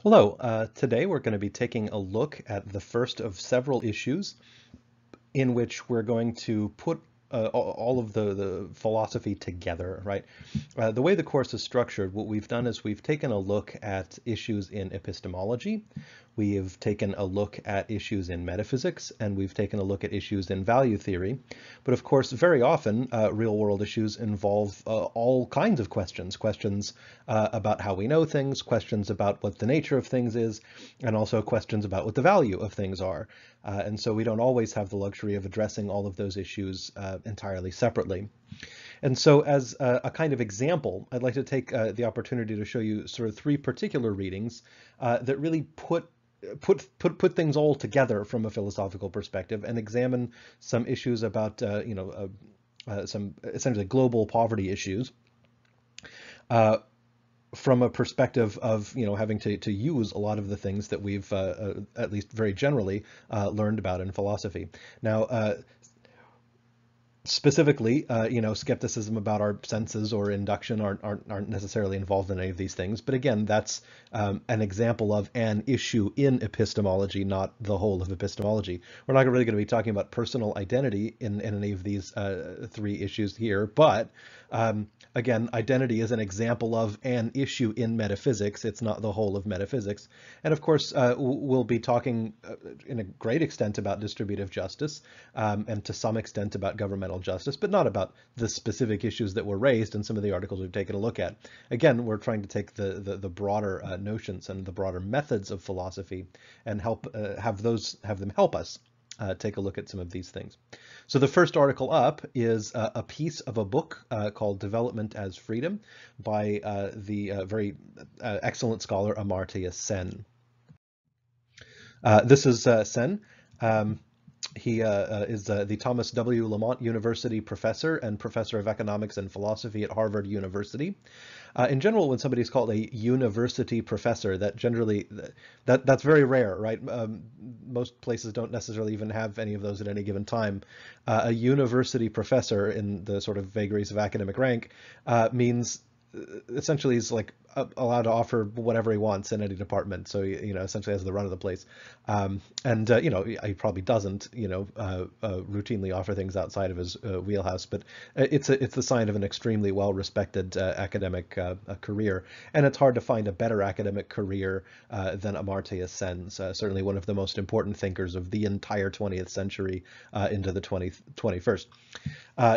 Hello, today we're going to be taking a look at the first of several issues in which we're going to put all of the philosophy together, right? The way the course is structured, what we've done is we've taken a look at issues in epistemology, we have taken a look at issues in metaphysics, and we've taken a look at issues in value theory. But of course, very often, real-world issues involve all kinds of questions, questions about how we know things, questions about what the nature of things is, and also questions about what the value of things are. And so we don't always have the luxury of addressing all of those issues entirely separately. And so as a kind of example, I'd like to take the opportunity to show you sort of three particular readings that really put things all together from a philosophical perspective and examine some issues about, some essentially global poverty issues from a perspective of, having to use a lot of the things that we've, at least very generally, learned about in philosophy. Now, specifically, skepticism about our senses or induction aren't necessarily involved in any of these things. But again, that's an example of an issue in epistemology, not the whole of epistemology. We're not really going to be talking about personal identity in any of these three issues here, but again, identity is an example of an issue in metaphysics. It's not the whole of metaphysics. And of course, we'll be talking in a great extent about distributive justice and to some extent about governmental justice, but not about the specific issues that were raised in some of the articles we've taken a look at. Again, we're trying to take the broader notions and the broader methods of philosophy and have them help us take a look at some of these things. So the first article up is a piece of a book called Development as Freedom by the very excellent scholar Amartya Sen. This is Sen. He is the Thomas W. Lamont University professor and professor of economics and philosophy at Harvard University. In general, when somebody's called a university professor, that's very rare, right? Most places don't necessarily even have any of those at any given time. A university professor in the sort of vagaries of academic rank means essentially he's like allowed to offer whatever he wants in any department. So, essentially has the run of the place. He probably doesn't, routinely offer things outside of his wheelhouse, but it's the sign of an extremely well-respected academic career. And it's hard to find a better academic career than Amartya Sen's, certainly one of the most important thinkers of the entire 20th century into the 21st.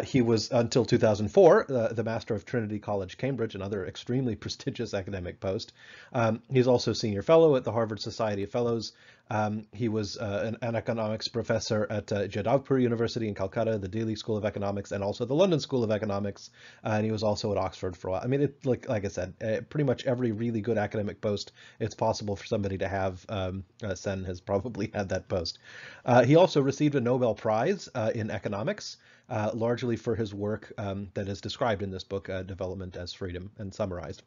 He was, until 2004, the Master of Trinity College, Cambridge, another extremely prestigious academic post. He's also Senior Fellow at the Harvard Society of Fellows. He was an economics professor at Jadavpur University in Calcutta, the Delhi School of Economics, and also the London School of Economics. And he was also at Oxford for a while. I mean, like I said, pretty much every really good academic post it's possible for somebody to have, Sen has probably had that post. He also received a Nobel Prize in economics, largely for his work that is described in this book, Development as Freedom, and summarized.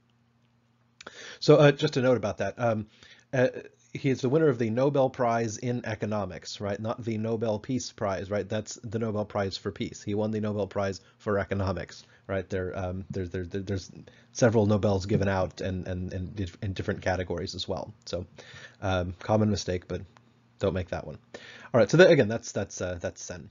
So just a note about that. He is the winner of the Nobel Prize in Economics, right? Not the Nobel Peace Prize, right? That's the Nobel Prize for Peace. He won the Nobel Prize for Economics, right? There's several Nobels given out and in different categories as well. So common mistake, but don't make that one. All right. So again, that's Sen.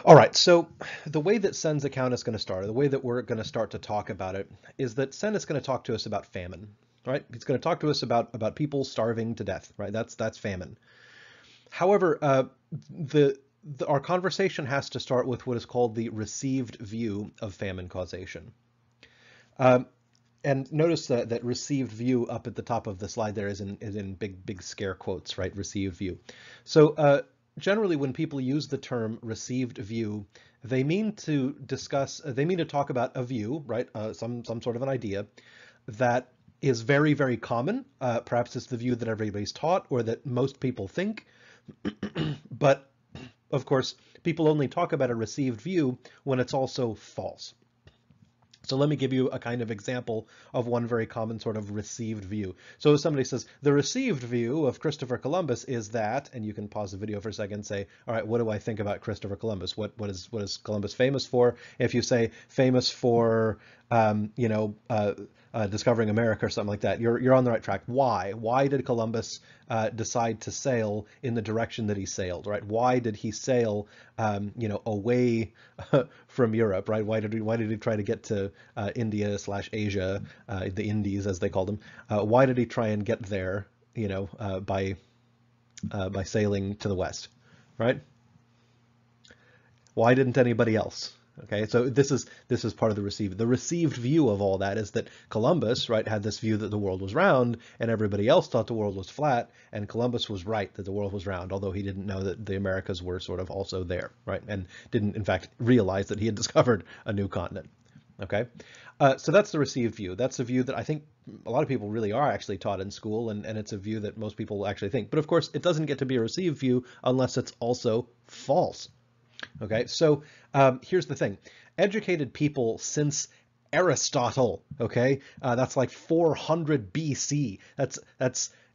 All right, so the way that Sen's account is going to start, or the way that we're going to start to talk about it, is that Sen is going to talk to us about famine, right? He's going to talk to us about people starving to death, right? That's famine. However, our conversation has to start with what is called the received view of famine causation. And notice that received view up at the top of the slide there is in big scare quotes, right? Received view. So generally, when people use the term received view, they mean to talk about a view, right? Some sort of an idea that is very, very common. Perhaps it's the view that everybody's taught or that most people think. But of course, people only talk about a received view when it's also false. So let me give you a kind of example of one very common sort of received view. So if somebody says, the received view of Christopher Columbus is that, and you can pause the video for a second and say, all right, what do I think about Christopher Columbus? What is Columbus famous for? If you say famous for, discovering America or something like that, you're on the right track. Why? Why did Columbus decide to sail in the direction that he sailed, right? Why did he sail, away from Europe, right? Why did he try to get to India/Asia, the Indies as they called them? Why did he try and get there, by sailing to the west, right? Why didn't anybody else? Okay, so this is part of the received view of all that is that Columbus, right, had this view that the world was round and everybody else thought the world was flat, and Columbus was right that the world was round, although he didn't know that the Americas were sort of also there, right, and didn't in fact realize that he had discovered a new continent. Okay, so that's the received view. That's a view that I think a lot of people really are actually taught in school, and it's a view that most people actually think. But of course, it doesn't get to be a received view unless it's also false. Okay, so here's the thing. Educated people since Aristotle, okay, that's like 400 BC. That's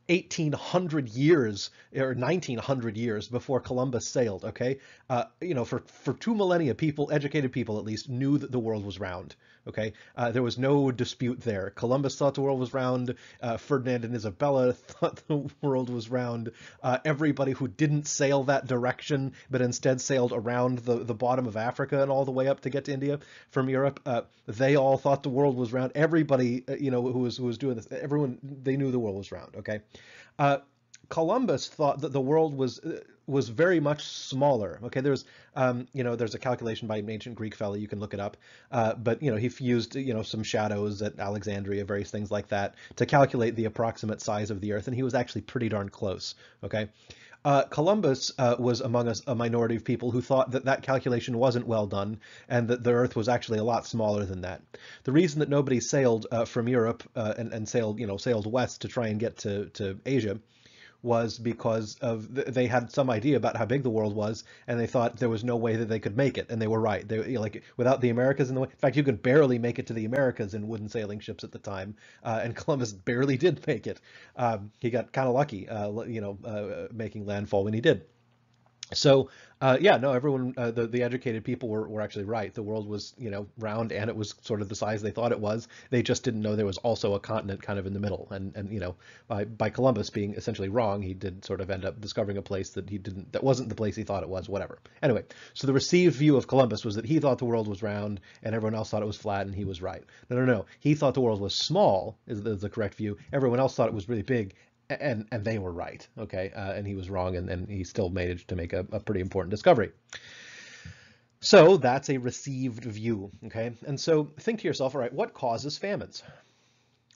1800 years or 1900 years before Columbus sailed, okay? For 2 millennia, educated people at least, knew that the world was round, okay? There was no dispute there. Columbus thought the world was round. Ferdinand and Isabella thought the world was round. Everybody who didn't sail that direction, but instead sailed around the bottom of Africa and all the way up to get to India from Europe, they all thought the world was round. Everybody, who was doing this, everyone, they knew the world was round, okay? Columbus thought that the world was very much smaller. Okay, there's a calculation by an ancient Greek fellow, you can look it up, but he used some shadows at Alexandria, various things like that, to calculate the approximate size of the Earth, and he was actually pretty darn close. Okay. Columbus was among us a minority of people who thought that calculation wasn't well done and that the Earth was actually a lot smaller than that. The reason that nobody sailed from Europe and sailed west to try and get to Asia was because they had some idea about how big the world was, and they thought there was no way that they could make it, and they were right. They without the Americas in the way. In fact, you could barely make it to the Americas in wooden sailing ships at the time, and Columbus barely did make it. He got kind of lucky, making landfall when he did. So everyone, the educated people were actually right. The world was, round, and it was sort of the size they thought it was. They just didn't know there was also a continent kind of in the middle. And by Columbus being essentially wrong, he did sort of end up discovering a place that wasn't the place he thought it was, whatever. Anyway, so the received view of Columbus was that he thought the world was round and everyone else thought it was flat, and he was right. No. He thought the world was small is the correct view. Everyone else thought it was really big. And they were right, okay, and he was wrong, and he still managed to make a pretty important discovery. So that's a received view, okay? And so think to yourself, all right, what causes famines,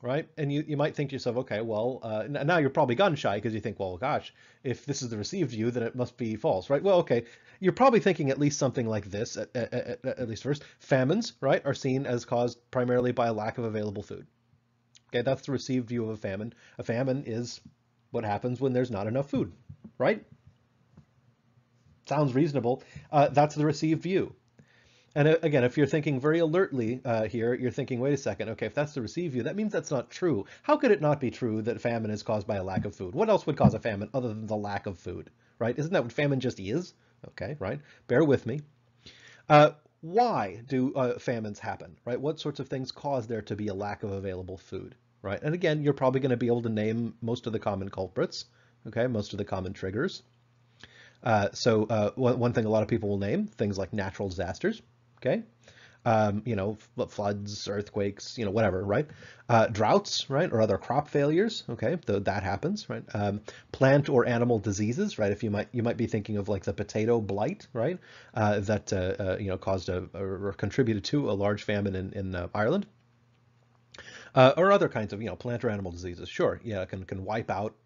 right? And you might think to yourself, okay, well, now you're probably gun shy because you think, well, gosh, if this is the received view, then it must be false, right? Well, okay, you're probably thinking at least something like this, at least first. Famines, right, are seen as caused primarily by a lack of available food. Okay, that's the received view of a famine. A famine is what happens when there's not enough food, right? Sounds reasonable. That's the received view. And again, if you're thinking very alertly here, you're thinking, wait a second, okay, if that's the received view, that means that's not true. How could it not be true that famine is caused by a lack of food? What else would cause a famine other than the lack of food, right? Isn't that what famine just is? Okay, right? Bear with me. Why do famines happen, right? What sorts of things cause there to be a lack of available food? Right, and again, you're probably going to be able to name most of the common culprits, okay, most of the common triggers. One thing a lot of people will name, things like natural disasters, okay, floods, earthquakes, whatever, right? Droughts, right, or other crop failures, okay, that happens, right? Plant or animal diseases, right? If you might be thinking of like the potato blight, right, that caused or contributed to a large famine in Ireland. Or other kinds of, plant or animal diseases. Sure, yeah, can wipe out,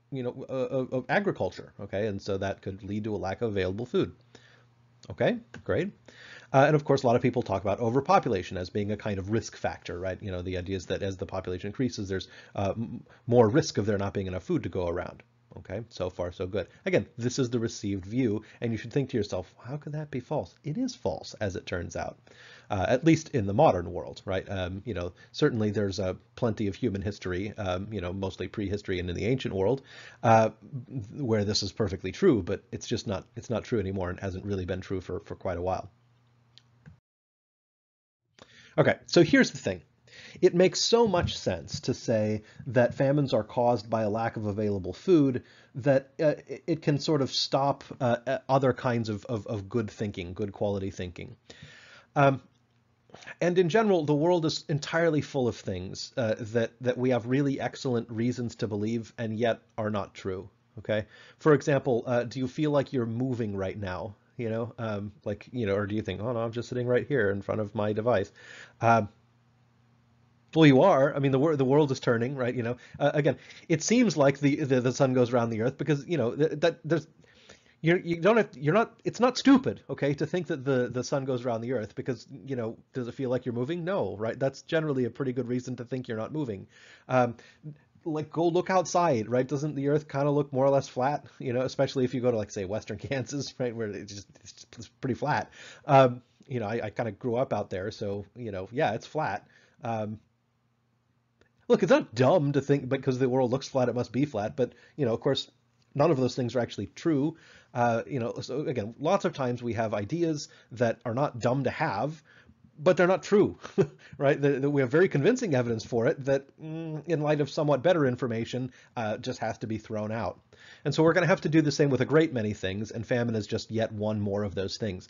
agriculture, okay, and so that could lead to a lack of available food. Okay, great. And of course, a lot of people talk about overpopulation as being a kind of risk factor, right? The idea is that as the population increases, there's more risk of there not being enough food to go around. Okay, so far so good. Again, this is the received view, and you should think to yourself, how could that be false? It is false, as it turns out, at least in the modern world, right? Certainly there's plenty of human history, mostly prehistory and in the ancient world, where this is perfectly true, but it's not true anymore and hasn't really been true for quite a while. Okay, so here's the thing. It makes so much sense to say that famines are caused by a lack of available food that it can sort of stop other kinds of good thinking, good quality thinking. Um, and in general, the world is entirely full of things that we have really excellent reasons to believe and yet are not true. Okay. For example, do you feel like you're moving right now? Or do you think, oh no, I'm just sitting right here in front of my device? Um, well, you are. I mean, the world is turning, right? Again, it seems like the sun goes around the earth because that there's you don't have you're not it's not stupid, okay, to think that the sun goes around the earth because does it feel like you're moving? No, right? That's generally a pretty good reason to think you're not moving. Um, like go look outside, right? Doesn't the earth kind of look more or less flat? Especially if you go to like say Western Kansas, right, where it's pretty flat. I kind of grew up out there, so yeah, it's flat. Um, Look, it's not dumb to think because the world looks flat, it must be flat. But, of course, none of those things are actually true. So again, lots of times we have ideas that are not dumb to have, but they're not true, right? We have very convincing evidence for it that, in light of somewhat better information, just has to be thrown out. And so we're going to have to do the same with a great many things, and famine is just yet one more of those things.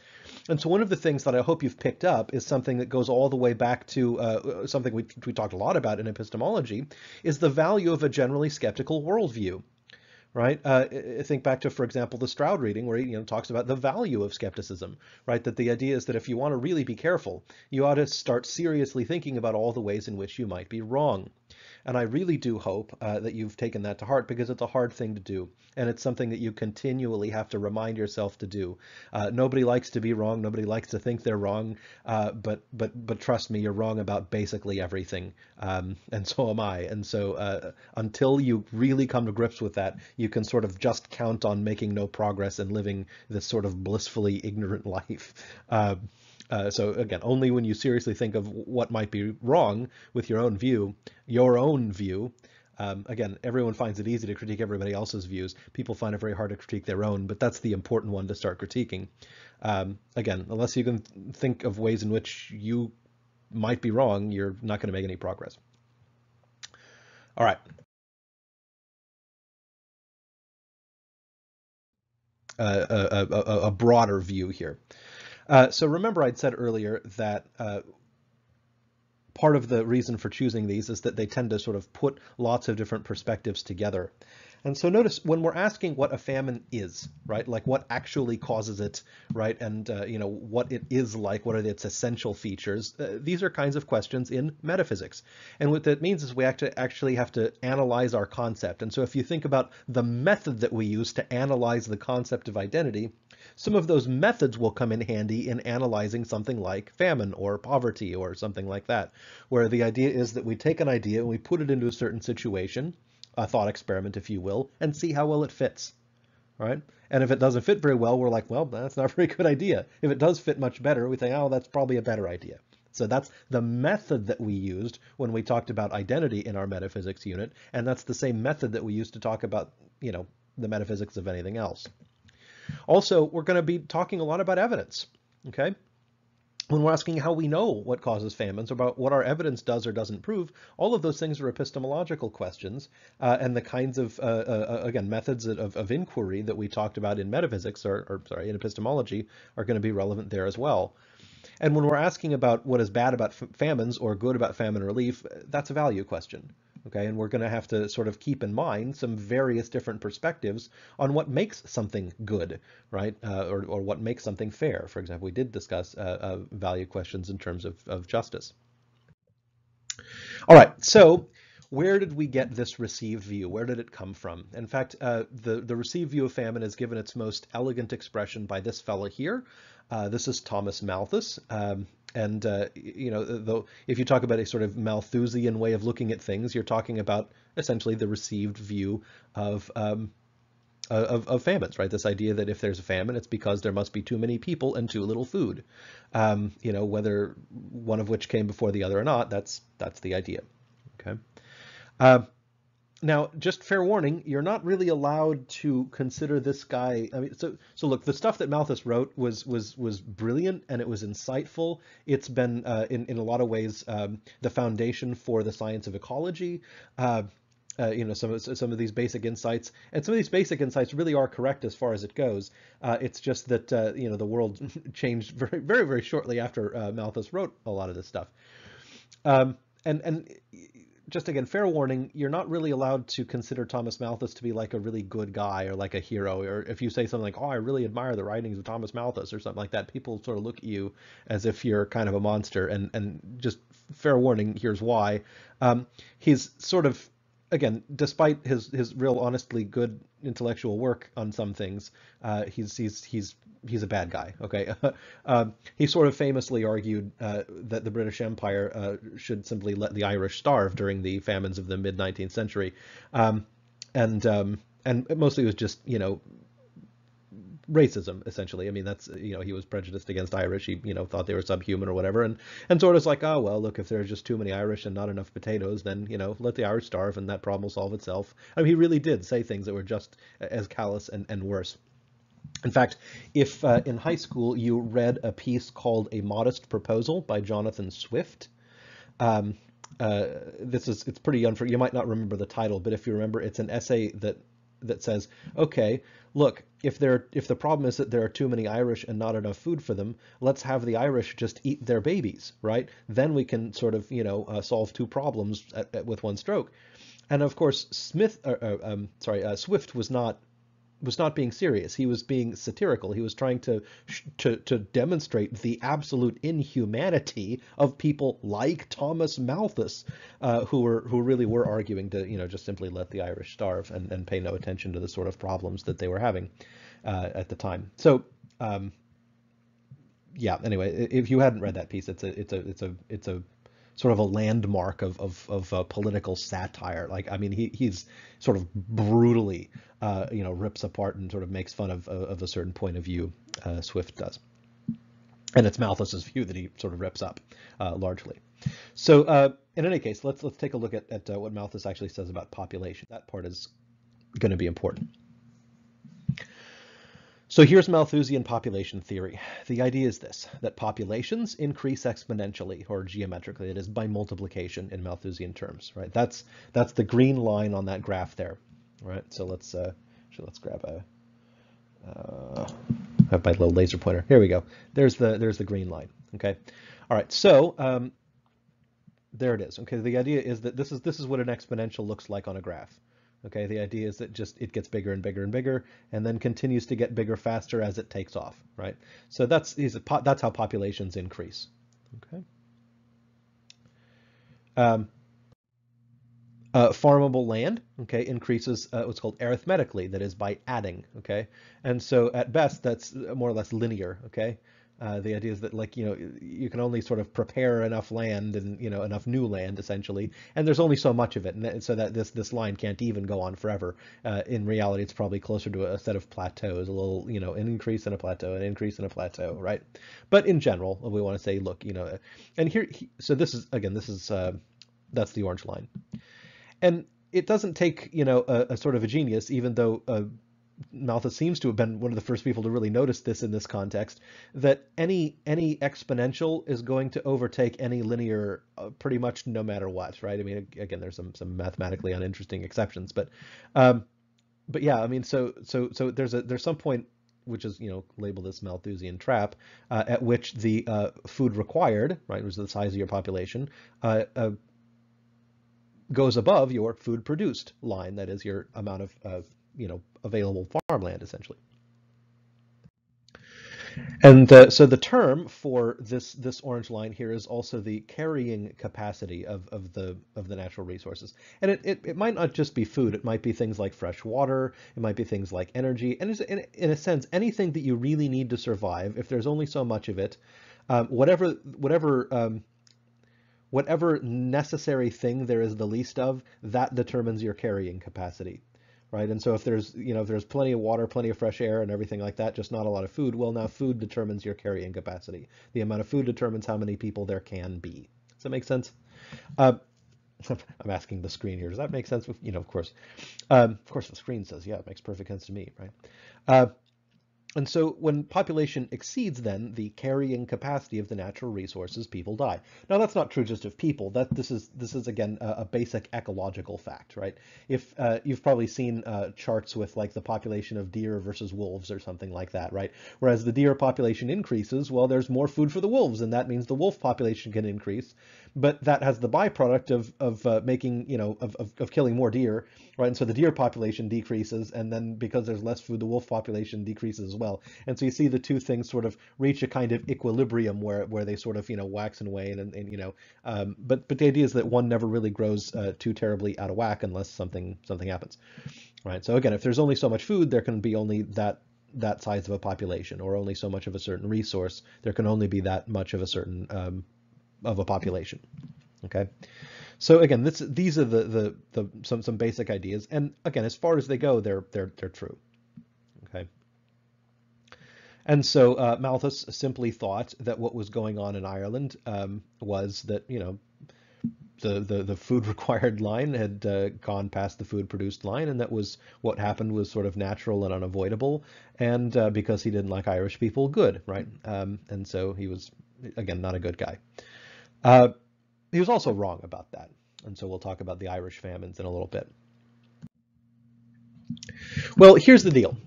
And so one of the things that I hope you've picked up is something that goes all the way back to something we talked a lot about in epistemology, is the value of a generally skeptical worldview. Right? Think back to, for example, the Stroud reading where he talks about the value of skepticism, right? That the idea is that if you want to really be careful, you ought to start seriously thinking about all the ways in which you might be wrong. And I really do hope that you've taken that to heart because it's a hard thing to do. And it's something that you continually have to remind yourself to do. Nobody likes to be wrong. Nobody likes to think they're wrong. But trust me, you're wrong about basically everything. And so am I. And so until you really come to grips with that, you can sort of just count on making no progress and living this sort of blissfully ignorant life. So again, only when you seriously think of what might be wrong with your own view, again, everyone finds it easy to critique everybody else's views. People find it very hard to critique their own, but that's the important one to start critiquing. Again, unless you can think of ways in which you might be wrong, you're not going to make any progress. All right. A broader view here. So remember I'd said earlier that part of the reason for choosing these is that they tend to sort of put lots of different perspectives together. And so notice when we're asking what a famine is, right, like what actually causes it, right, and what it is like, what are its essential features, these are kinds of questions in metaphysics. And what that means is we actually have to analyze our concept. And so if you think about the method that we use to analyze the concept of identity, some of those methods will come in handy in analyzing something like famine or poverty or something like that, where the idea is that we take an idea and we put it into a certain situation, a thought experiment, if you will, and see how well it fits, right? And if it doesn't fit very well, we're like, well, that's not a very good idea. If it does fit much better, we think, oh, that's probably a better idea. So that's the method that we used when we talked about identity in our metaphysics unit, and that's the same method that we used to talk about, the metaphysics of anything else. Also, we're going to be talking a lot about evidence, okay? When we're asking how we know what causes famines, about what our evidence does or doesn't prove, all of those things are epistemological questions, and the kinds of, again, methods of inquiry that we talked about in metaphysics, in epistemology, are going to be relevant there as well. And when we're asking about what is bad about famines or good about famine relief, that's a value question. Okay, and we're going to have to sort of keep in mind some various different perspectives on what makes something good, right? Or what makes something fair. For example, we did discuss value questions in terms of justice. All right, so where did we get this received view? Where did it come from? In fact, the received view of famine is given its most elegant expression by this fellow here. This is Thomas Malthus. And if you talk about a sort of Malthusian way of looking at things, you're talking about essentially the received view of famines, right? This idea that if there's a famine, it's because there must be too many people and too little food. Whether one of which came before the other or not, that's the idea. Okay. Now, just fair warning, you're not really allowed to consider this guy. I mean, so look, the stuff that Malthus wrote was brilliant and it was insightful. It's been in a lot of ways the foundation for the science of ecology. Uh, some of these basic insights, and some of these basic insights really are correct as far as it goes. It's just that the world changed very shortly after Malthus wrote a lot of this stuff. And just again, fair warning, you're not really allowed to consider Thomas Malthus to be like a really good guy or like a hero. Or if you say something like, "Oh, I really admire the writings of Thomas Malthus" or something like that, people sort of look at you as if you're kind of a monster. And just fair warning, here's why. He's sort of, again, despite his real honestly good intellectual work on some things, he's a bad guy. Okay, he sort of famously argued that the British Empire should simply let the Irish starve during the famines of the mid 19th century, and it mostly was just racism, essentially. I mean, that's, he was prejudiced against Irish. He, thought they were subhuman or whatever. And sort of like, oh, well, look, if there's just too many Irish and not enough potatoes, then, let the Irish starve and that problem will solve itself. I mean, he really did say things that were just as callous and worse. In fact, if in high school you read a piece called A Modest Proposal by Jonathan Swift, um, it's pretty unforgettable. You might not remember the title, but if you remember, it's an essay that says, okay, look, if the problem is that there are too many Irish and not enough food for them, let's have the Irish just eat their babies, right? Then we can sort of solve two problems with one stroke. And of course, Swift was not being serious. He was being satirical. He was trying to demonstrate the absolute inhumanity of people like Thomas Malthus, who really were arguing to just simply let the Irish starve and pay no attention to the sort of problems that they were having at the time. So yeah. Anyway, if you hadn't read that piece, it's a sort of a landmark of political satire. Like, I mean, he's sort of brutally, rips apart and sort of makes fun of a certain point of view. Swift does, and it's Malthus's view that he sort of rips up largely. So in any case, let's take a look at what Malthus actually says about population. That part is going to be important. So here's Malthusian population theory. The idea is this, that populations increase exponentially or geometrically. It is by multiplication in Malthusian terms, right? That's the green line on that graph there, right? So let's grab have my little laser pointer. Here we go. There's the green line. Okay. All right. So there it is. Okay. The idea is that this is what an exponential looks like on a graph. Okay, the idea is that just it gets bigger and bigger and bigger, and then continues to get bigger faster as it takes off, right? So that's how populations increase. Okay. Farmable land, okay, increases what's called arithmetically, that is by adding, okay? And so at best, that's more or less linear, okay? The idea is that, like, you can only sort of prepare enough land and, enough new land, essentially, and there's only so much of it, and so that this line can't even go on forever. In reality, it's probably closer to a set of plateaus, a little, an increase and a plateau, an increase and a plateau, right? But in general, we want to say, look, and here, so this is, again, that's the orange line. And it doesn't take, a sort of a genius, even though Malthus seems to have been one of the first people to really notice this in this context, that any exponential is going to overtake any linear pretty much no matter what, right? I mean, again, there's some mathematically uninteresting exceptions, but yeah, I mean, so there's some point which is labeled as Malthusian trap, at which the food required, right, which is the size of your population, goes above your food produced line, that is your amount of available farmland, essentially. And so the term for this orange line here is also the carrying capacity of the natural resources. And it might not just be food. It might be things like fresh water. It might be things like energy. And in a sense, anything that you really need to survive, if there's only so much of it, whatever necessary thing there is the least of, that determines your carrying capacity. Right, and so if there's plenty of water, plenty of fresh air, and everything like that, just not a lot of food, well, now food determines your carrying capacity. The amount of food determines how many people there can be. Does that make sense? I'm asking the screen here. Does that make sense? Of course the screen says, yeah, it makes perfect sense to me, right? Uh, And so when population exceeds then the carrying capacity of the natural resources, people die. Now that's not true just of people. This is again a basic ecological fact, right? If you've probably seen charts with like the population of deer versus wolves or something like that, right? Whereas the deer population increases, well, there's more food for the wolves, and that means the wolf population can increase. But that has the byproduct of making, of killing more deer, right? And so the deer population decreases, and then because there's less food, the wolf population decreases as well. And so you see the two things sort of reach a kind of equilibrium where they sort of, wax and wane, but the idea is that one never really grows too terribly out of whack unless something happens, right? So again, if there's only so much food, there can be only that size of a population, or only so much of a certain resource, there can only be that much of a certain of a population. Okay. So again, these are some basic ideas, and again, as far as they go, they're true. Okay. And so Malthus simply thought that what was going on in Ireland was that the food required line had gone past the food produced line, and that was what happened was sort of natural and unavoidable, and because he didn't like Irish people, good, right? And so he was, again, not a good guy. He was also wrong about that, and so we'll talk about the Irish famines in a little bit. Well, here's the deal.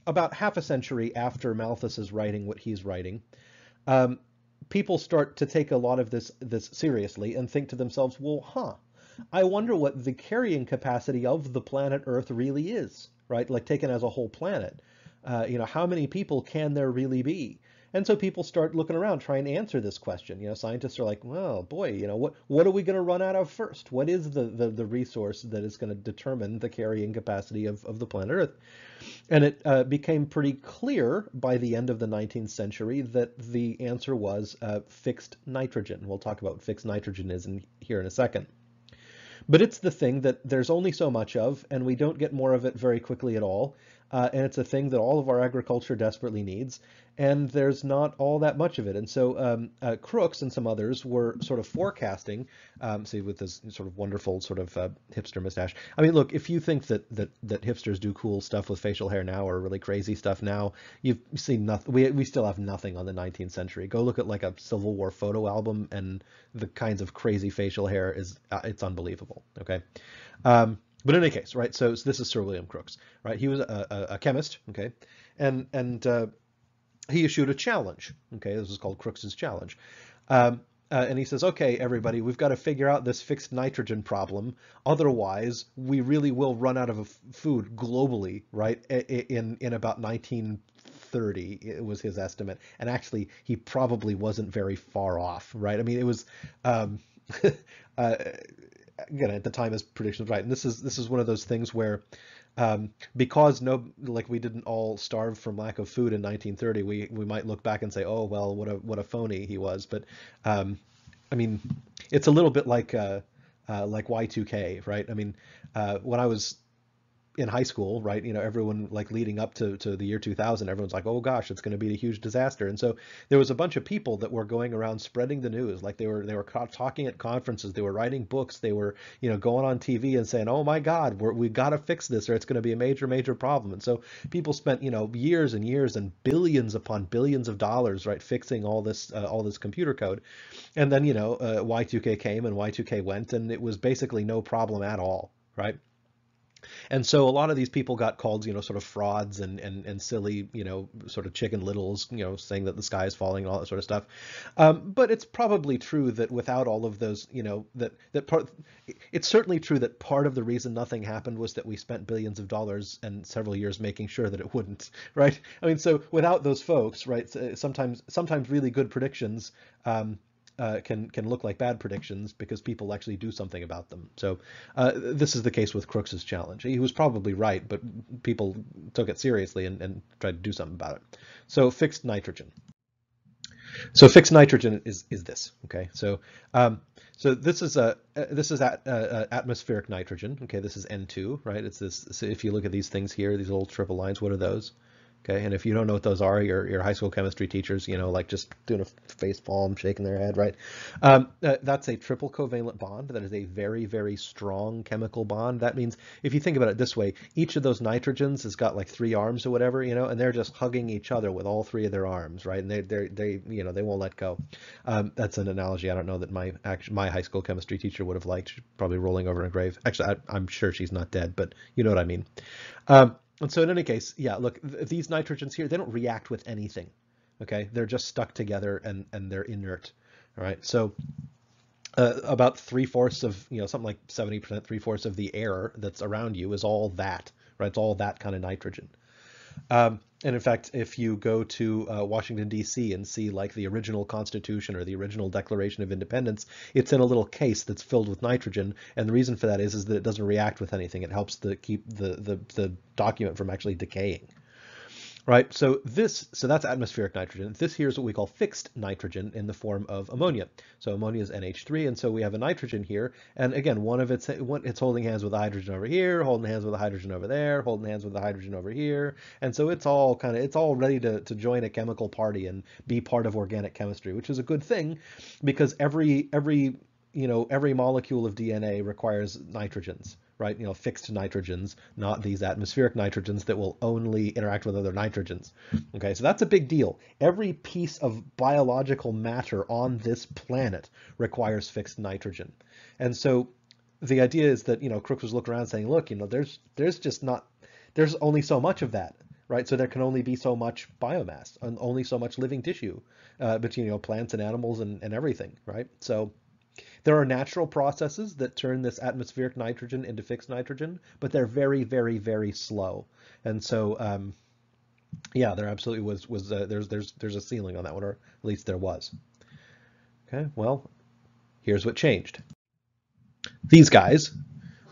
About half a century after Malthus is writing what he's writing, people start to take a lot of this seriously and think to themselves, well, I wonder what the carrying capacity of the planet Earth really is, right? Like taken as a whole planet. How many people can there really be? And so people start looking around trying to answer this question. Scientists are like, well, boy, what are we going to run out of first? What is the resource that is going to determine the carrying capacity of the planet Earth? And it became pretty clear by the end of the 19th century that the answer was fixed nitrogen. We'll talk about what fixed nitrogen is here in a second. But it's the thing that there's only so much of, and we don't get more of it very quickly at all. And it's a thing that all of our agriculture desperately needs, and there's not all that much of it. And so Crookes and some others were sort of forecasting, see, with this sort of wonderful sort of hipster mustache. I mean, look, if you think that hipsters do cool stuff with facial hair now, or really crazy stuff now, you've seen nothing. We still have nothing on the 19th century. Go look at like a Civil War photo album, and the kinds of crazy facial hair it's unbelievable. Okay. But in any case, right, so this is Sir William Crookes, right? He was a chemist, okay, and he issued a challenge, okay? This is called Crookes's challenge. And he says, okay, everybody, we've got to figure out this fixed nitrogen problem. Otherwise, we really will run out of food globally, right, in about 1930, it was his estimate. And actually, he probably wasn't very far off, right? I mean, it was... again, at the time his prediction was right, and this is one of those things where because we didn't all starve from lack of food in 1930, we might look back and say, oh well, what a phony he was. But I mean, it's a little bit like Y2K, right? I mean, when I was in high school, right, everyone, like, leading up to the year 2000, everyone's like, oh gosh, it's going to be a huge disaster. And so there was a bunch of people that were going around spreading the news, like they were talking at conferences, they were writing books, they were going on TV and saying, oh my God, we got to fix this, or it's going to be a major problem. And so people spent years and years and billions upon billions of dollars, right, fixing all this computer code. And then Y2K came and Y2K went, and it was basically no problem at all, right? And so a lot of these people got called, sort of frauds and silly, sort of chicken littles, saying that the sky is falling and all that sort of stuff. But it's probably true that without all of those, it's certainly true that part of the reason nothing happened was that we spent billions of dollars and several years making sure that it wouldn't, right? I mean, so without those folks, right, sometimes really good predictions can look like bad predictions because people actually do something about them. So this is the case with Crookes's challenge. He was probably right, but people took it seriously and tried to do something about it. So fixed nitrogen. So fixed nitrogen is this, okay? So this is atmospheric nitrogen, okay? This is N2, right? It's this. So if you look at these things here, these little triple lines, what are those? Okay, and if you don't know what those are, your high school chemistry teachers, like just doing a face palm, shaking their head, right? That's a triple covalent bond. That is a very, very strong chemical bond. That means if you think about it this way, each of those nitrogens has got like 3 arms or whatever, and they're just hugging each other with all 3 of their arms, right? And they won't let go. That's an analogy I don't know that my high school chemistry teacher would have liked. She's probably rolling over in a grave. Actually, I'm sure she's not dead, but you know what I mean. And so in any case, yeah, look, these nitrogens here, they don't react with anything, okay? They're just stuck together and they're inert, all right? So about 3/4 of, something like 70%, 3/4 of the air that's around you is all that, right? It's all that kind of nitrogen. And in fact, if you go to Washington, D.C. and see like the original Constitution or the original Declaration of Independence, it's in a little case that's filled with nitrogen. And the reason for that is that it doesn't react with anything. It helps to keep the document from actually decaying. Right, so that's atmospheric nitrogen. This here is what we call fixed nitrogen in the form of ammonia. So ammonia is NH3, and so we have a nitrogen here. And again, it's holding hands with the hydrogen over here, holding hands with the hydrogen over there, holding hands with the hydrogen over here. And so it's all ready to join a chemical party and be part of organic chemistry, which is a good thing because every molecule of DNA requires nitrogens, right? Fixed nitrogens, not these atmospheric nitrogens that will only interact with other nitrogens. Okay, so that's a big deal. Every piece of biological matter on this planet requires fixed nitrogen. And so the idea is that, Crookes was looking around saying, look, there's only so much of that, right? So there can only be so much biomass and only so much living tissue between, plants and animals and everything, right? So there are natural processes that turn this atmospheric nitrogen into fixed nitrogen, but they're very, very, very slow. And so, yeah, there absolutely was there's a ceiling on that one, or at least there was. Okay, well, here's what changed. These guys,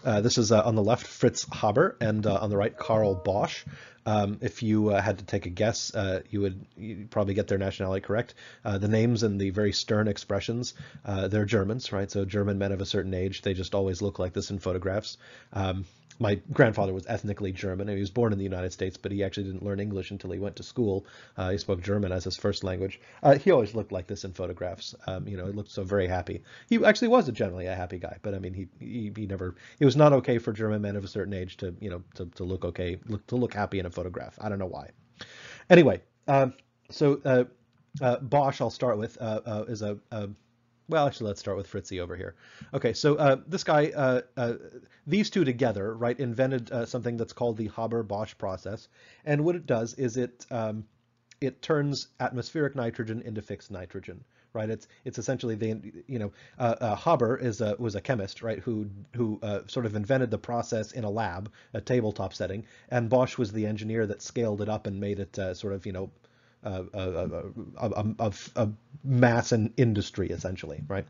this is on the left, Fritz Haber, and on the right, Karl Bosch. If you had to take a guess, you'd probably get their nationality correct. The names and the very stern expressions, they're Germans, right? So German men of a certain age, they just always look like this in photographs. My grandfather was ethnically German. He was born in the United States, but he actually didn't learn English until he went to school. He spoke German as his first language. He always looked like this in photographs. He looked so very happy. He actually was generally a happy guy, but I mean, it was not okay for German men of a certain age to look okay, to look happy in a photograph. I don't know why. Anyway, so Bosch, I'll start with, is well, actually, let's start with Fritzy over here. Okay, so this guy, these two together, right, invented something that's called the Haber-Bosch process. And what it does is it turns atmospheric nitrogen into fixed nitrogen, right? It's essentially Haber was a chemist, right, who sort of invented the process in a lab, a tabletop setting, and Bosch was the engineer that scaled it up and made it sort of a mass and industry, essentially, right?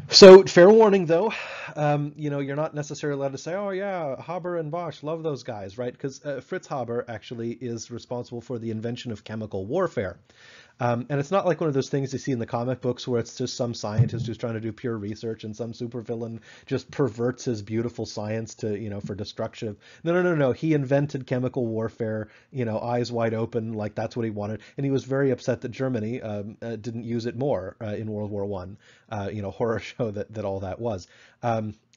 So fair warning, though, you're not necessarily allowed to say, oh yeah, Haber and Bosch, love those guys, right? Because Fritz Haber actually is responsible for the invention of chemical warfare. And it's not like one of those things you see in the comic books where it's just some scientist who's trying to do pure research and some supervillain just perverts his beautiful science to, for destruction. No. He invented chemical warfare, eyes wide open, like that's what he wanted. And he was very upset that Germany didn't use it more in World War I. Horror show that all that was.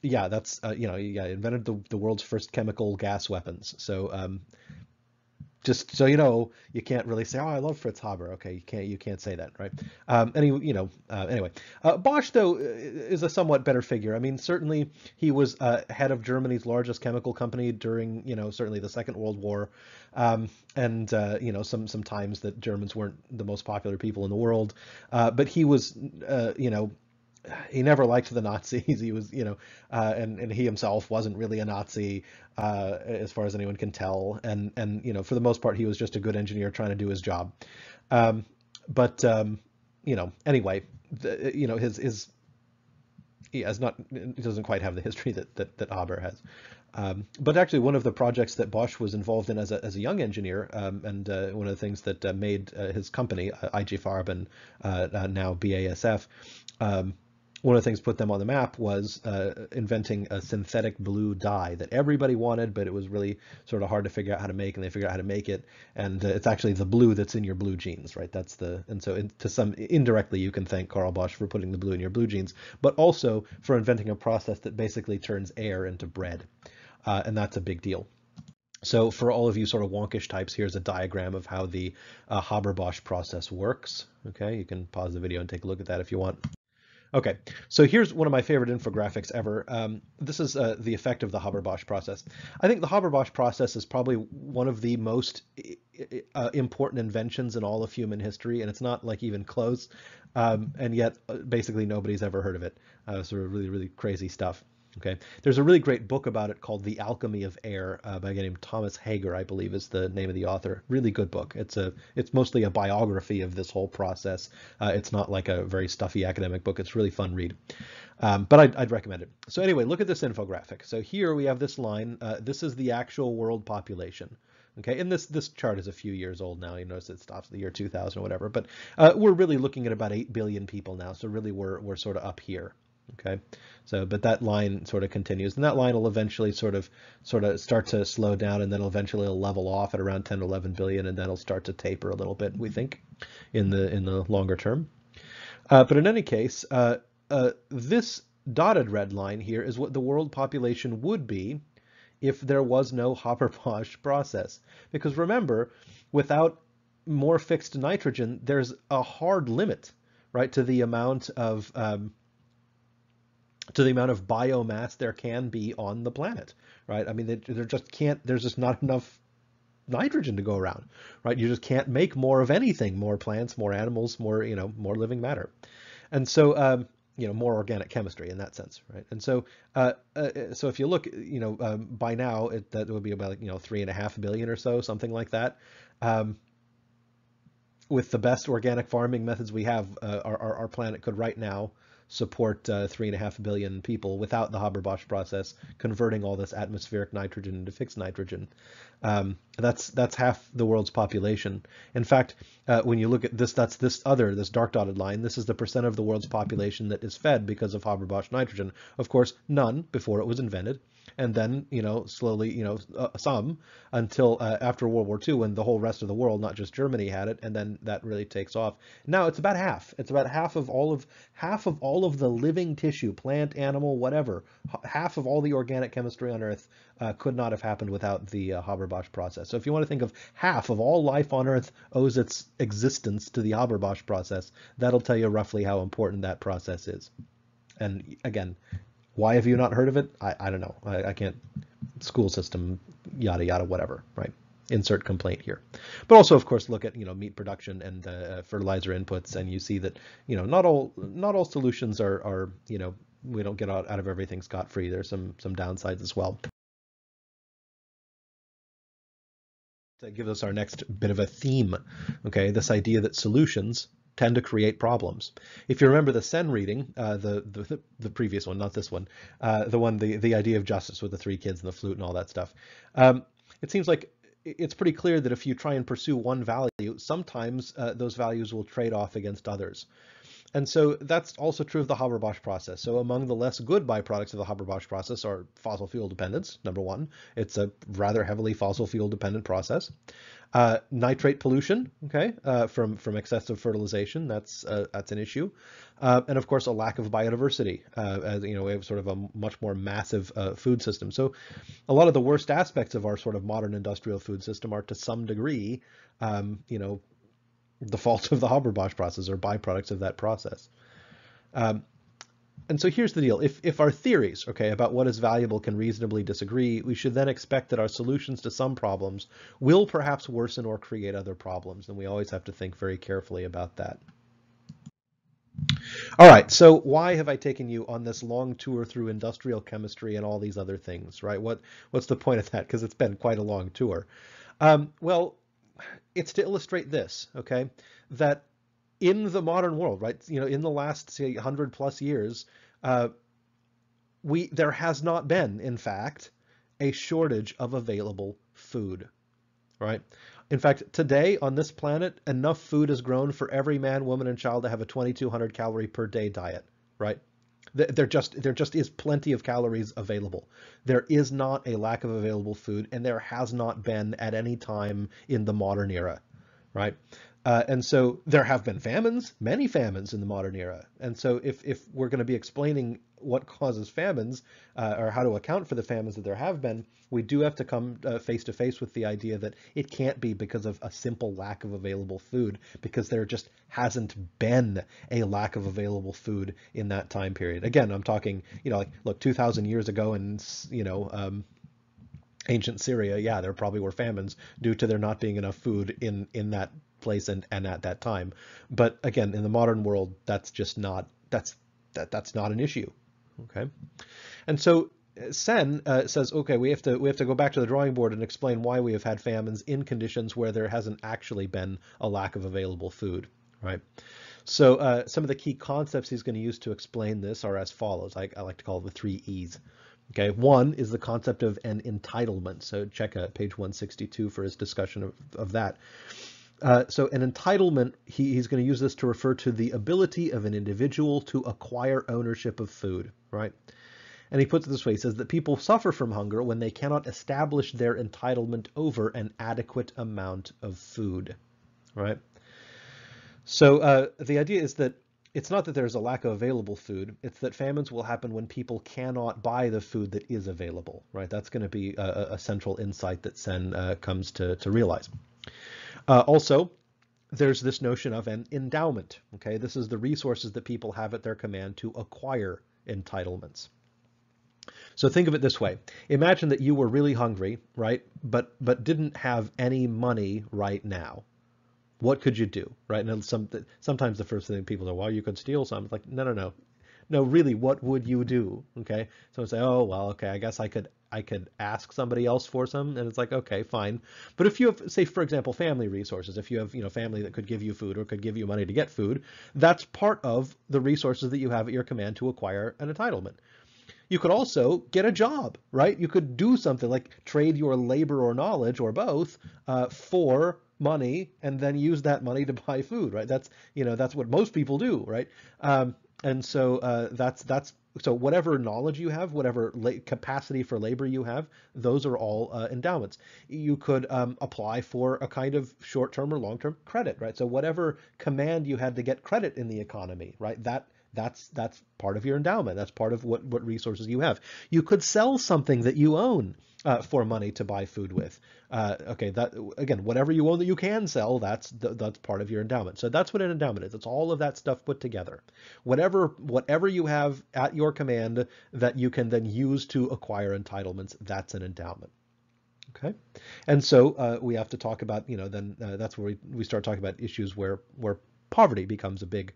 Yeah, that's, invented the world's first chemical gas weapons. So, just so you know, you can't really say, "Oh, I love Fritz Haber." Okay, you can't say that, right? Anyway, Bosch though is a somewhat better figure. I mean, certainly he was head of Germany's largest chemical company during, certainly the Second World War, and some times that Germans weren't the most popular people in the world, but he was, he never liked the Nazis. He was, and he himself wasn't really a Nazi, as far as anyone can tell. And for the most part, he was just a good engineer trying to do his job. Anyway, he doesn't quite have the history that Haber has. But actually, one of the projects that Bosch was involved in as a young engineer, and one of the things that made his company, IG Farben, now BASF, one of the things put them on the map was inventing a synthetic blue dye that everybody wanted, but it was really sort of hard to figure out how to make, and they figured out how to make it. And it's actually the blue that's in your blue jeans, right? That's and so to some indirectly you can thank Karl Bosch for putting the blue in your blue jeans, but also for inventing a process that basically turns air into bread. And that's a big deal. So for all of you sort of wonkish types, here's a diagram of how the Haber-Bosch process works. Okay, you can pause the video and take a look at that if you want. Okay, so here's one of my favorite infographics ever. This is the effect of the Haber-Bosch process. I think the Haber-Bosch process is probably one of the most important inventions in all of human history, and it's not like even close, and yet basically nobody's ever heard of it. Sort of really, really crazy stuff. Okay, there's a really great book about it called The Alchemy of Air by a guy named Thomas Haber, I believe is the name of the author. Really good book. It's mostly a biography of this whole process. It's not like a very stuffy academic book. It's really fun read. But I'd recommend it. So anyway, look at this infographic. So here we have this line. This is the actual world population. Okay, and this chart is a few years old now. You notice it stops at the year 2000 or whatever. But we're really looking at about 8 billion people now. So really we're sort of up here. Okay, so but that line sort of continues, and that line will eventually sort of start to slow down, and then eventually it'll level off at around 10 to 11 billion, and then it'll start to taper a little bit, we think, in the longer term. But in any case, this dotted red line here is what the world population would be if there was no Haber-Bosch process. Because remember, without more fixed nitrogen, there's a hard limit, right, to the amount of biomass there can be on the planet, right? I mean, there's just not enough nitrogen to go around, right? You just can't make more of anything, more plants, more animals, more living matter. And so, more organic chemistry in that sense, right? And so, so if you look, by now that would be about 3.5 billion or so, something like that. With the best organic farming methods we have, our planet could right now support 3.5 billion people without the Haber-Bosch process, converting all this atmospheric nitrogen into fixed nitrogen. That's half the world's population. In fact, when you look at this, this dark dotted line. This is the percent of the world's population that is fed because of Haber-Bosch nitrogen. Of course, none before it was invented. And then, slowly, some until after World War II, when the whole rest of the world, not just Germany, had it, and then that really takes off. Now it's about half. It's about half of all of the living tissue, plant, animal, whatever. Half of all the organic chemistry on Earth could not have happened without the Haber-Bosch process. So if you want to think of half of all life on Earth owes its existence to the Haber-Bosch process, that'll tell you roughly how important that process is. And again, why have you not heard of it? I don't know. I can't. School system, yada yada, whatever. Right. Insert complaint here. But also, of course, look at meat production and fertilizer inputs, and you see that not all solutions are we don't get out of everything scot-free. There's some downsides as well. That gives us our next bit of a theme. Okay, this idea that solutions tend to create problems. If you remember the Sen reading, the previous one, not this one, the idea of justice with the 3 kids and the flute and all that stuff, it seems like it's pretty clear that if you try and pursue one value, sometimes those values will trade off against others. And so that's also true of the Haber-Bosch process. So among the less good byproducts of the Haber-Bosch process are fossil fuel dependence, number one. It's a rather heavily fossil fuel dependent process. Nitrate pollution, okay, from excessive fertilization, that's an issue. And of course, a lack of biodiversity. As we have sort of a much more massive food system. So a lot of the worst aspects of our sort of modern industrial food system are to some degree, the fault of the Haber-Bosch process or byproducts of that process. And so here's the deal. If our theories, okay, about what is valuable can reasonably disagree, we should then expect that our solutions to some problems will perhaps worsen or create other problems. And we always have to think very carefully about that. All right, so why have I taken you on this long tour through industrial chemistry and all these other things, right? What's the point of that? Because it's been quite a long tour. Well, it's to illustrate this, okay, that in the modern world, right, in the last, say, 100+ years, there has not been, in fact, a shortage of available food, right? In fact, today on this planet, enough food is grown for every man, woman, and child to have a 2,200 calorie per day diet, right? There just is plenty of calories available. There is not a lack of available food, and there has not been at any time in the modern era, right? And so there have been famines, many famines in the modern era. And so if we're going to be explaining what causes famines or how to account for the famines that there have been, we do have to come face to face with the idea that it can't be because of a simple lack of available food, because there just hasn't been a lack of available food in that time period. Again, I'm talking, like, look, 2,000 years ago in, ancient Syria, yeah, there probably were famines due to there not being enough food in that place and at that time. But again, in the modern world, that's just not that's not an issue. Okay, and so Sen says, okay, we have to go back to the drawing board and explain why we have had famines in conditions where there hasn't actually been a lack of available food, right? So some of the key concepts he's going to use to explain this are as follows. I like to call it the 3 E's. Okay, one is the concept of an entitlement. So check page 162 for his discussion of that. So an entitlement, he's going to use this to refer to the ability of an individual to acquire ownership of food, right? And he puts it this way. He says that people suffer from hunger when they cannot establish their entitlement over an adequate amount of food, right? So the idea is that it's not that there's a lack of available food, it's that famines will happen when people cannot buy the food that is available, right? That's going to be a central insight that Sen comes to realize. Also, there's this notion of an endowment, okay? This is the resources that people have at their command to acquire entitlements. So think of it this way. Imagine that you were really hungry, right? But didn't have any money right now. What could you do, right? And sometimes the first thing people know, well, you could steal some. It's like, no. No, really, what would you do? Okay. Someone say, oh, well, okay, I guess I could ask somebody else for some. And it's like, okay, fine. But if you have, say, for example, family resources, if you have, family that could give you food or could give you money to get food, that's part of the resources that you have at your command to acquire an entitlement. You could also get a job, right? You could do something like trade your labor or knowledge or both for money and then use that money to buy food, right? That's what most people do, right? And so so whatever knowledge you have, whatever capacity for labor you have, those are all endowments. You could apply for a kind of short-term or long-term credit, right? So whatever command you had to get credit in the economy, right? That's part of your endowment. That's part of what resources you have. You could sell something that you own for money to buy food with. Okay, that again, whatever you own that you can sell, that's part of your endowment. So that's what an endowment is. It's all of that stuff put together. Whatever you have at your command that you can then use to acquire entitlements, that's an endowment. Okay, and so we have to talk about, then that's where we start talking about issues where poverty becomes a big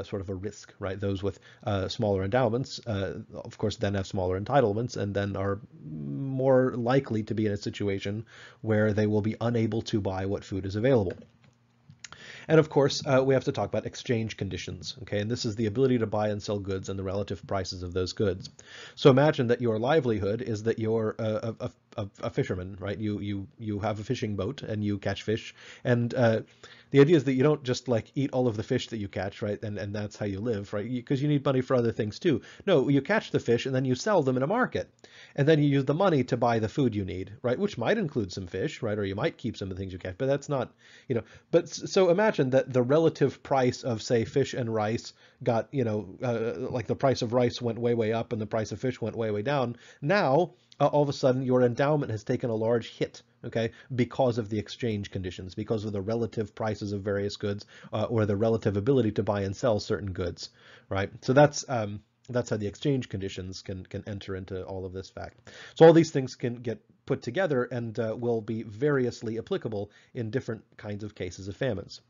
sort of a risk, right? Those with smaller endowments, of course, then have smaller entitlements and then are more likely to be in a situation where they will be unable to buy what food is available. And of course, we have to talk about exchange conditions, okay? And this is the ability to buy and sell goods and the relative prices of those goods. So imagine that your livelihood is that you're a fisherman, right? You have a fishing boat and you catch fish, and the idea is that you don't just like eat all of the fish that you catch, right? And that's how you live, right? Because you need money for other things too. No, you catch the fish and then you sell them in a market. And then you use the money to buy the food you need, right? Which might include some fish, right? Or you might keep some of the things you catch, but that's not, but so imagine that the relative price of, say, fish and rice got, like the price of rice went way, way up and the price of fish went way, way down. Now, all of a sudden, your endowment has taken a large hit, okay, because of the exchange conditions, because of the relative prices of various goods or the relative ability to buy and sell certain goods, right? So that's how the exchange conditions can enter into all of this fact. So all these things can get put together and will be variously applicable in different kinds of cases of famines.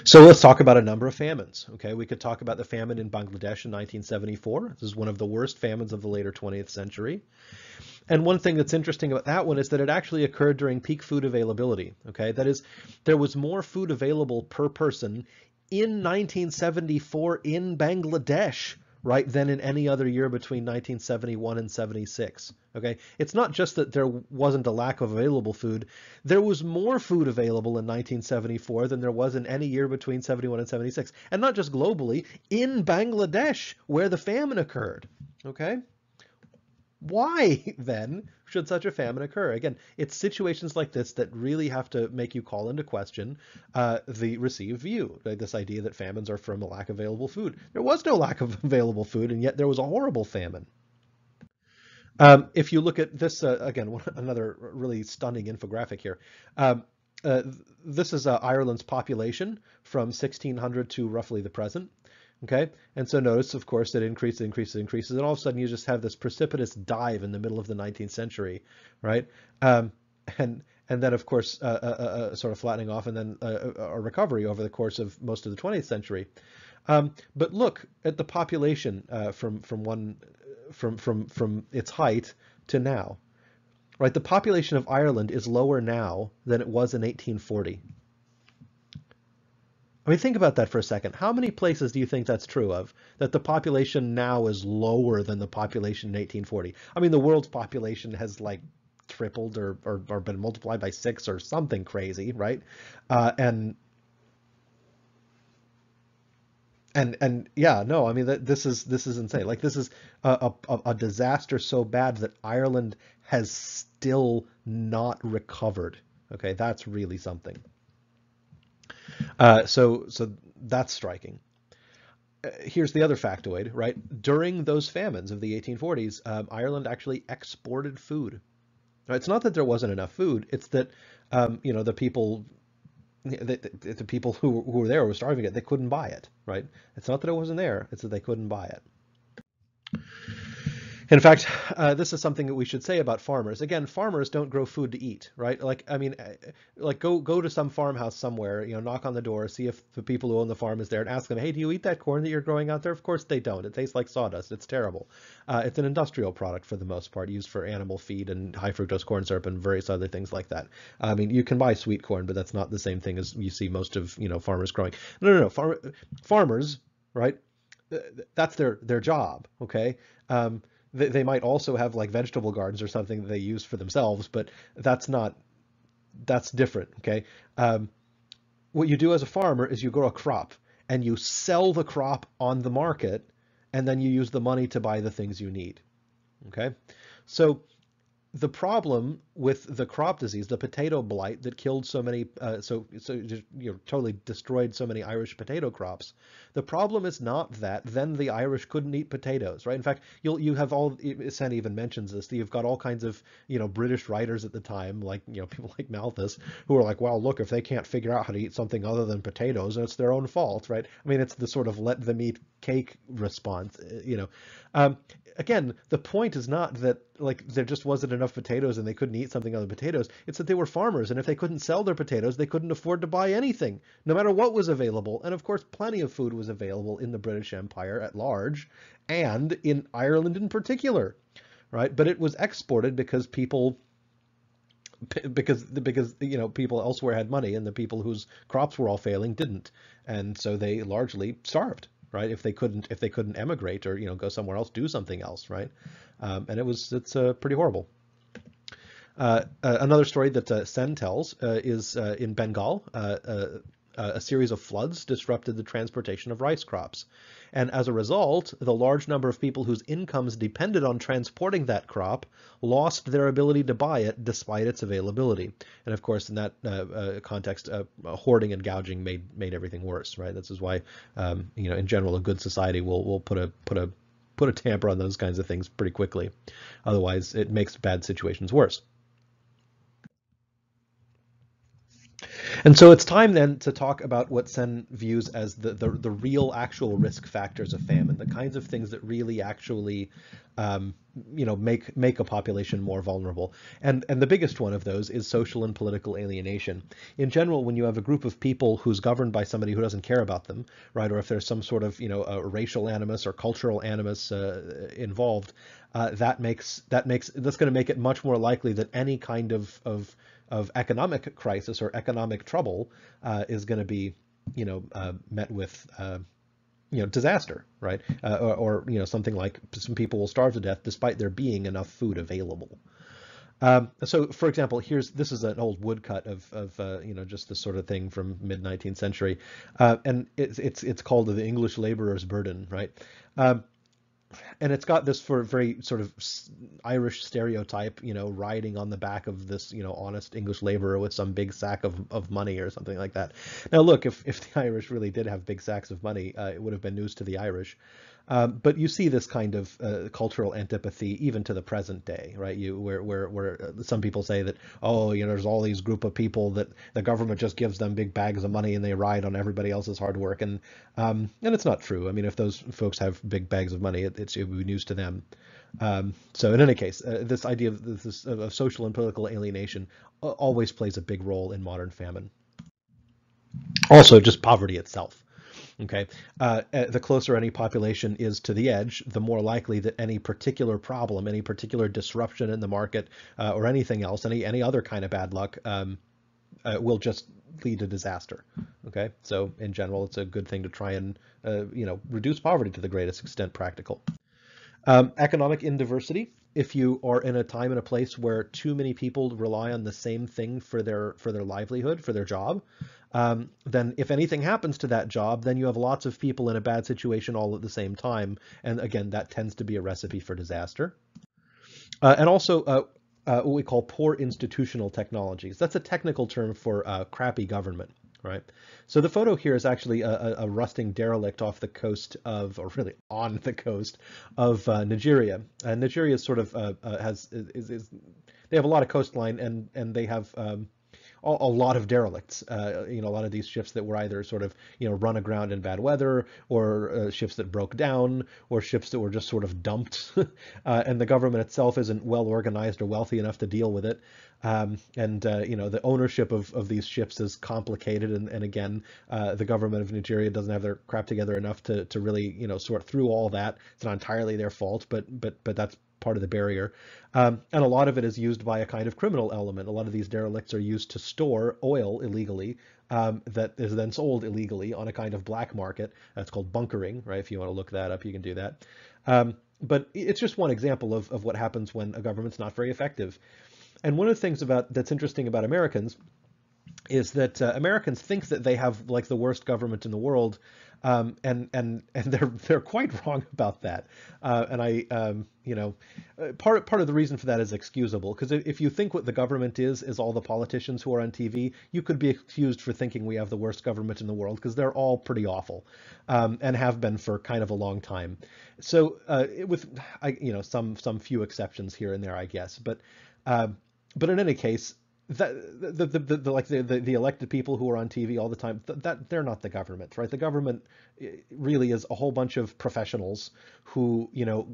So let's talk about a number of famines. Okay, we could talk about the famine in Bangladesh in 1974. This is one of the worst famines of the later 20th century. And one thing that's interesting about that one is that it actually occurred during peak food availability. Okay, that is, there was more food available per person in 1974 in Bangladesh, right, than in any other year between 1971 and 76. Okay, it's not just that there wasn't a lack of available food. There was more food available in 1974 than there was in any year between 71 and 76. And not just globally, in Bangladesh, where the famine occurred. Okay? Why, then, should such a famine occur? Again, it's situations like this that really have to make you call into question the received view, right? This idea that famines are from a lack of available food. There was no lack of available food, and yet there was a horrible famine. If you look at this, again, another really stunning infographic here. Um, uh, this is Ireland's population from 1600 to roughly the present. Okay, and so notice, of course, it increases, and all of a sudden you just have this precipitous dive in the middle of the 19th century, right? Um, and then, of course, sort of flattening off, and then a recovery over the course of most of the 20th century. But look at the population from its height to now, right? The population of Ireland is lower now than it was in 1840. I mean, think about that for a second. How many places do you think that's true of? That the population now is lower than the population in 1840? I mean, the world's population has like tripled or been multiplied by 6 or something crazy, right? And yeah, no, I mean, this is insane. Like, this is a disaster so bad that Ireland has still not recovered. Okay, that's really something. So that's striking. Here's the other factoid, right? During those famines of the 1840s, Ireland actually exported food. Right? It's not that there wasn't enough food; it's that the people, the people who were there were starving it. They couldn't buy it. Right? It's not that it wasn't there; it's that they couldn't buy it. In fact, this is something that we should say about farmers. Again, farmers don't grow food to eat, right? Like, I mean, like go to some farmhouse somewhere, knock on the door, see if the people who own the farm is there, and ask them, hey, do you eat that corn that you're growing out there? Of course they don't. It tastes like sawdust. It's terrible. It's an industrial product for the most part, used for animal feed and high fructose corn syrup and various other things like that. I mean, you can buy sweet corn, but that's not the same thing as you see most of, farmers growing. No. Farmers, right? That's their job, okay? They might also have like vegetable gardens or something that they use for themselves, but that's different, okay? What you do as a farmer is you grow a crop and you sell the crop on the market, and then you use the money to buy the things you need, okay? So the problem with the crop disease, the potato blight that killed so many, totally destroyed so many Irish potato crops. The problem is not that then the Irish couldn't eat potatoes, right? In fact, you have Sen even mentions this. You've got all kinds of, British writers at the time, like, people like Malthus, who are like, well, look, if they can't figure out how to eat something other than potatoes, it's their own fault, right? I mean, it's the sort of let them eat cake response, Again, the point is not that like there just wasn't enough potatoes and they couldn't eat something other than potatoes. It's that they were farmers, and if they couldn't sell their potatoes, they couldn't afford to buy anything, no matter what was available. And of course, plenty of food was available in the British Empire at large, and in Ireland in particular, right? But it was exported because people elsewhere had money, and the people whose crops were all failing didn't, and so they largely starved. Right? If they couldn't emigrate or go somewhere else, do something else, right? And it's pretty horrible. Another story that Sen tells is in Bengal. A series of floods disrupted the transportation of rice crops. And as a result, the large number of people whose incomes depended on transporting that crop lost their ability to buy it despite its availability. And of course, in that context, hoarding and gouging made everything worse, right? This is why, in general, a good society will put a tamper on those kinds of things pretty quickly. Otherwise, it makes bad situations worse. And so it's time then to talk about what Sen views as the real actual risk factors of famine, the kinds of things that really actually make a population more vulnerable. And the biggest one of those is social and political alienation. In general, when you have a group of people who's governed by somebody who doesn't care about them, right, or if there's some sort of a racial animus or cultural animus involved, that's going to make it much more likely that any kind of economic crisis or economic trouble is going to be met with disaster, right? Or something like some people will starve to death despite there being enough food available. So, for example, this is an old woodcut of just this sort of thing from mid 19th century, and it's called the English laborer's burden, right? Um, and it's got this for very sort of Irish stereotype, riding on the back of this, honest English laborer with some big sack of money or something like that. Now, look, if the Irish really did have big sacks of money, it would have been news to the Irish. But you see this kind of cultural antipathy even to the present day, right? Where some people say that, oh, there's all these group of people that the government just gives them big bags of money and they ride on everybody else's hard work, and it's not true. I mean, if those folks have big bags of money, it would be news to them. So in any case, this idea of social and political alienation always plays a big role in modern famine. Also, just poverty itself. Okay, the closer any population is to the edge, the more likely that any particular problem, any particular disruption in the market, or anything else, any other kind of bad luck, will just lead to disaster. Okay, so in general, it's a good thing to try and reduce poverty to the greatest extent practical. Economic indiversity. If you are in a time and a place where too many people rely on the same thing for their livelihood, for their job, then if anything happens to that job, then you have lots of people in a bad situation all at the same time. And again, that tends to be a recipe for disaster. And also what we call poor institutional technologies. That's a technical term for crappy government. Right. So the photo here is actually a rusting derelict off the coast of, or really on the coast of Nigeria. And Nigeria is sort of they have a lot of coastline, and they have a lot of derelicts. A lot of these ships that were either sort of run aground in bad weather, or ships that broke down, or ships that were just sort of dumped, and the government itself isn't well organized or wealthy enough to deal with it. The ownership of these ships is complicated, and again, the government of Nigeria doesn't have their crap together enough to really sort through all that. It's not entirely their fault, but that's part of the barrier. And a lot of it is used by a kind of criminal element. A lot of these derelicts are used to store oil illegally, that is then sold illegally on a kind of black market. That's called bunkering, right? If you want to look that up, you can do that. But it's just one example of what happens when a government's not very effective. And one of the things that's interesting about Americans is that Americans think that they have like the worst government in the world, and they're quite wrong about that. Part of the reason for that is excusable, because if you think what the government is all the politicians who are on TV, you could be accused for thinking we have the worst government in the world, because they're all pretty awful, and have been for kind of a long time. So with some few exceptions here and there, I guess, but in any case, that the elected people who are on TV all the time, that they're not the government, right? The government really is a whole bunch of professionals who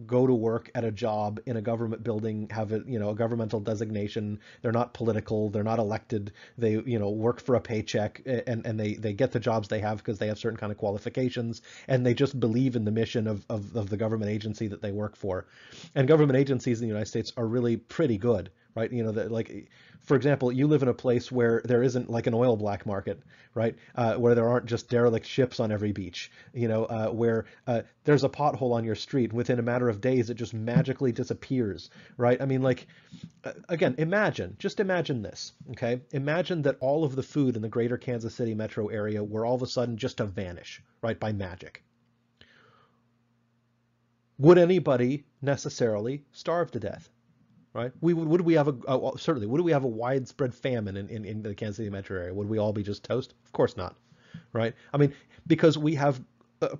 go to work at a job in a government building, have a governmental designation. They're not political. They're not elected. They work for a paycheck, and they get the jobs they have because they have certain kind of qualifications, and they just believe in the mission of the government agency that they work for. And government agencies in the United States are really pretty good. Right, for example, you live in a place where there isn't like an oil black market, right? Where there aren't just derelict ships on every beach, where there's a pothole on your street, and within a matter of days it just magically disappears, right? I mean, again, just imagine this, okay? Imagine that all of the food in the greater Kansas City metro area were all of a sudden just to vanish, right, by magic. Would anybody necessarily starve to death? Right? Would we have a widespread famine in the Kansas City metro area? Would we all be just toast? Of course not. Right? I mean, because we have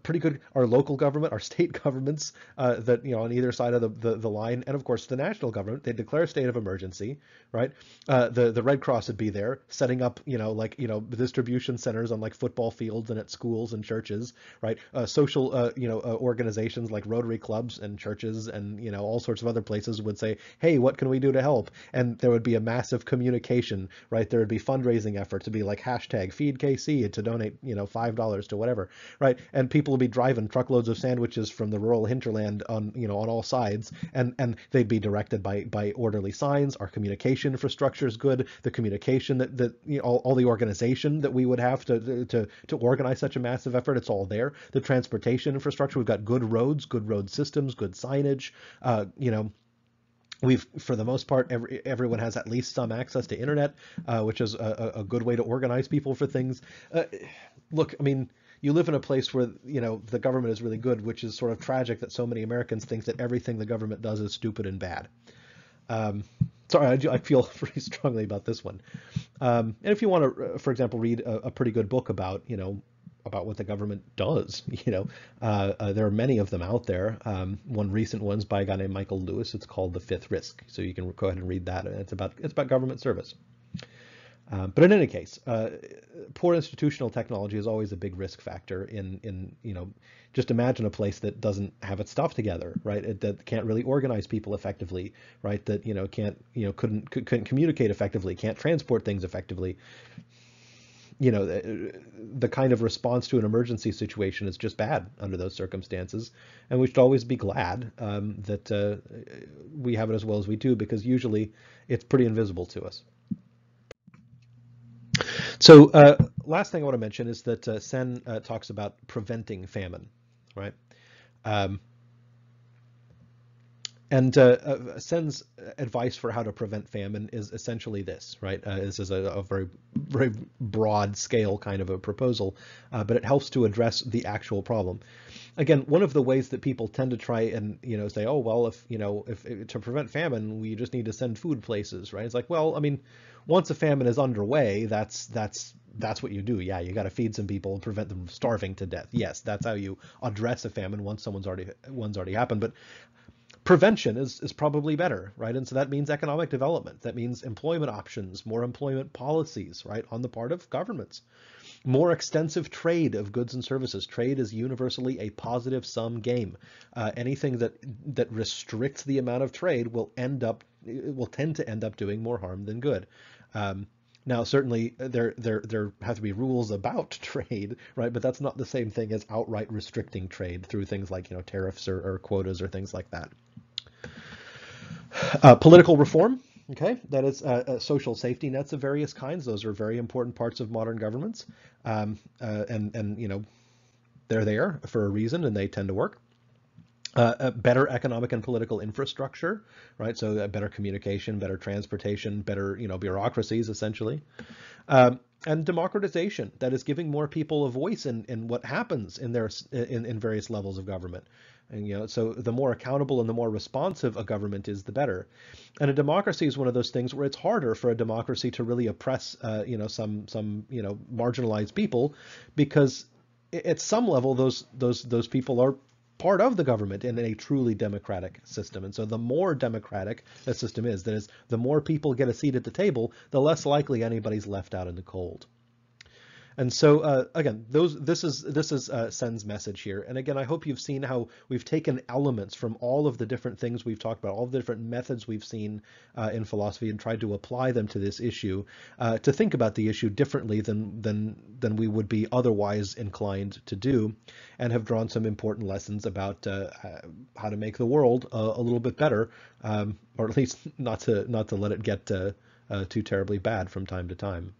pretty good, our local government, our state governments, that on either side of the line, and of course the national government, they declare a state of emergency, right? The Red Cross would be there setting up distribution centers on like football fields and at schools and churches, right? Social organizations like Rotary clubs and churches and all sorts of other places would say, hey, what can we do to help? And there would be a massive communication, right? There would be fundraising efforts to be like hashtag feed KC to donate $5 to whatever, right? And and people will be driving truckloads of sandwiches from the rural hinterland on, on all sides, and they'd be directed by orderly signs. Our communication infrastructure is good. The communication that all the organization that we would have to organize such a massive effort, it's all there. The transportation infrastructure, we've got good roads, good road systems, good signage. We've, for the most part, everyone has at least some access to internet, which is a good way to organize people for things. Look, I mean, you live in a place where, the government is really good, which is sort of tragic that so many Americans think that everything the government does is stupid and bad. Sorry, I feel pretty strongly about this one. And if you want to, for example, read a pretty good book about, about what the government does, there are many of them out there. One recent one's by a guy named Michael Lewis. It's called The Fifth Risk. So you can go ahead and read that. It's about government service. But in any case, poor institutional technology is always a big risk factor in just imagine a place that doesn't have its stuff together, right? That can't really organize people effectively, right? That, couldn't communicate effectively, can't transport things effectively. The kind of response to an emergency situation is just bad under those circumstances. And we should always be glad that we have it as well as we do, because usually it's pretty invisible to us. So last thing I want to mention is that Sen talks about preventing famine, right? And Sen's advice for how to prevent famine is essentially this, right? This is a very, very broad scale kind of a proposal, but it helps to address the actual problem. Again, one of the ways that people tend to try and, say, oh, well, if to prevent famine, we just need to send food places, right? It's like, well, I mean, once a famine is underway, that's what you do. Yeah, you got to feed some people and prevent them from starving to death. Yes, that's how you address a famine once one's already happened. But prevention is probably better, right? And so that means economic development. That means employment options, more employment policies, right, on the part of governments. More extensive trade of goods and services. Trade is universally a positive sum game. Anything that restricts the amount of trade will tend to end up doing more harm than good. Now, certainly there have to be rules about trade, right? But that's not the same thing as outright restricting trade through things like tariffs or quotas or things like that. Political reform. Okay, that is social safety nets of various kinds. Those are very important parts of modern governments, and they're there for a reason, and they tend to work. Better economic and political infrastructure, right? So better communication, better transportation, better bureaucracies, essentially. And democratization, that is giving more people a voice in what happens in various levels of government. And so the more accountable and the more responsive a government is, the better. And a democracy is one of those things where it's harder for a democracy to really oppress some marginalized people, because at some level those people are part of the government in a truly democratic system. And so the more democratic a system is, that is, the more people get a seat at the table, the less likely anybody's left out in the cold. And so again, this is Sen's message here. And again, I hope you've seen how we've taken elements from all of the different things we've talked about, all the different methods we've seen in philosophy, and tried to apply them to this issue, to think about the issue differently than we would be otherwise inclined to do, and have drawn some important lessons about how to make the world a little bit better, or at least not to let it get too terribly bad from time to time.